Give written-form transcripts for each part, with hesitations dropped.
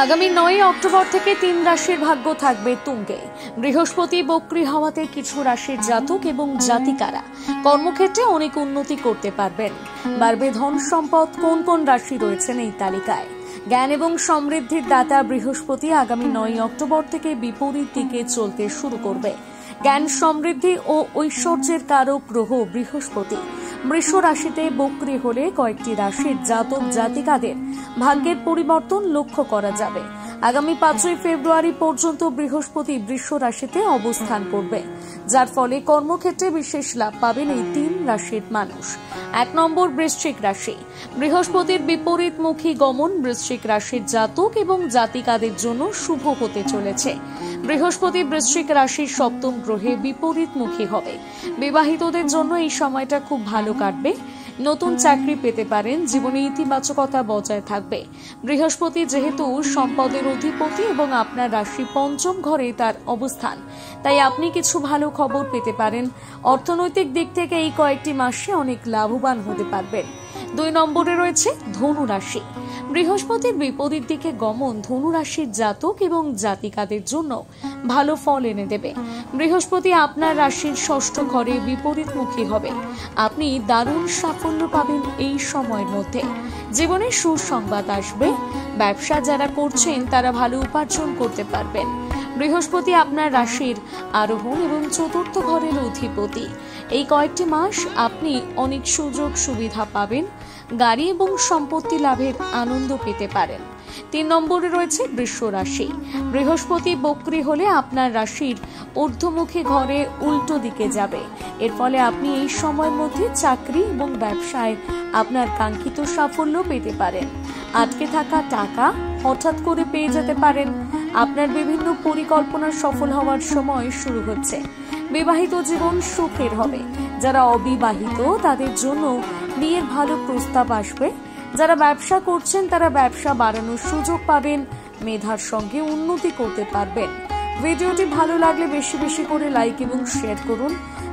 আগামী 9 অক্টোবর থেকে 3 রাশির ভাগ্য থাকবে তুঙ্গে। বৃহস্পতি বক্রী হওয়াতে কিছু রাশির জাতক এবং জাতিকারা কর্মক্ষেত্রে অনেক উন্নতি করতে পারবেন। বাড়বে ধন সম্পদ। কোন কোন রাশি রয়েছেন এই তালিকায়? জ্ঞান এবং সমৃদ্ধির দাতা বৃহস্পতি আগামী 9 অক্টোবর থেকে বিপরীত দিকে চলতে শুরু করবে। জ্ঞান সমৃদ্ধি ও ঐশ্বর্যের কারক গ্রহ বৃহস্পতি বৃষ রাশিতে বক্রী হলে কয়েকটি রাশির জাতক জাতিকাদের ভাগ্যের পরিবর্তন লক্ষ্য করা যাবে। আগামী 5 ফেব্রুয়ারি পর্যন্ত বৃহস্পতি বৃষ রাশিতে অবস্থান করবে, যার ফলে কর্মক্ষেত্রে বিশেষ লাভ পাবেন এই 3 রাশির মানুষ। 1 নম্বর বৃশ্চিক রাশি। বৃহস্পতির বিপরীতমুখী গমন বৃশ্চিক রাশির জাতক এবং জাতিকাদের জন্য শুভ হতে চলেছে। বৃহস্পতি বৃশ্চিক রাশির সপ্তম গ্রহে বিপরীতমুখী হবে। বিবাহিতদের জন্য এই সময়টা খুব ভালো কাটবে। নতুন চাকরি পেতে পারেন। জীবনে ইতিবাচকতা বজায় থাকবে। বৃহস্পতি যেহেতু সম্পদের অধিপতি এবং আপনার রাশি পঞ্চম ঘরে তার অবস্থান, তাই আপনি কিছু ভালো খবর পেতে পারেন। অর্থনৈতিক দিক থেকে এই কয়েকটি মাসে অনেক লাভবান হতে পারবেন। 2 নম্বরে রয়েছে ধনু রাশি। বৃহস্পতির বিপরীত দিকে গমন ধনু রাশির জাতক এবং জাতিকাদের জন্য ভালো ফল এনে দেবে। বৃহস্পতি আপনার রাশির ষষ্ঠ ঘরে বিপরীতমুখী হবে। আপনি দারুণ সাফল্য পাবেন এই সময়ের মধ্যে। জীবনে সুসংবাদ আসবে। ব্যবসা যারা করছেন তারা ভালো উপার্জন করতে পারবেন। বৃহস্পতি আপনার রাশির আরোহণ এবং চতুর্থ ঘরের অধিপতি। এই কয়েকটি মাস আপনি অনেক সুযোগ সুবিধা পাবেন। গাড়ি এবং সম্পত্তি লাভের আনন্দ পেতে পারেন। 3 নম্বরে রয়েছে বৃষ রাশি। বৃহস্পতি বক্রী হলে আপনার রাশির ঊর্ধ্বমুখী ঘরে উল্টো দিকে যাবে। এর ফলে আপনি এই সময়ের মধ্যে চাকরি এবং ব্যবসায় আপনার কাঙ্ক্ষিত সাফল্য পেতে পারেন। আটকে থাকা টাকা হঠাৎ করে পেয়ে যেতে পারেন। আপনার বিভিন্ন পরিকল্পনা সফল হওয়ার সময় শুরু হচ্ছে। বিবাহিত জীবন সুখের হবে। যারা অবিবাহিত তাদের জন্য বিয়ের ভালো প্রস্তাব আসবে। যারা ব্যবসা করছেন তারা ব্যবসা বাড়ানোর সুযোগ পাবেন। মেধার সঙ্গে উন্নতি করতে পারবেন। ভিডিওটি ভালো লাগলে বেশি বেশি করে লাইক এবং শেয়ার করুন।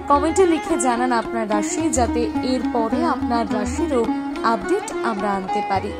কমেন্টে লিখে জানান আপনার রাশি, যাতে এর পরে আপনার রাশিরও আপডেট আমরা আনতে পারি।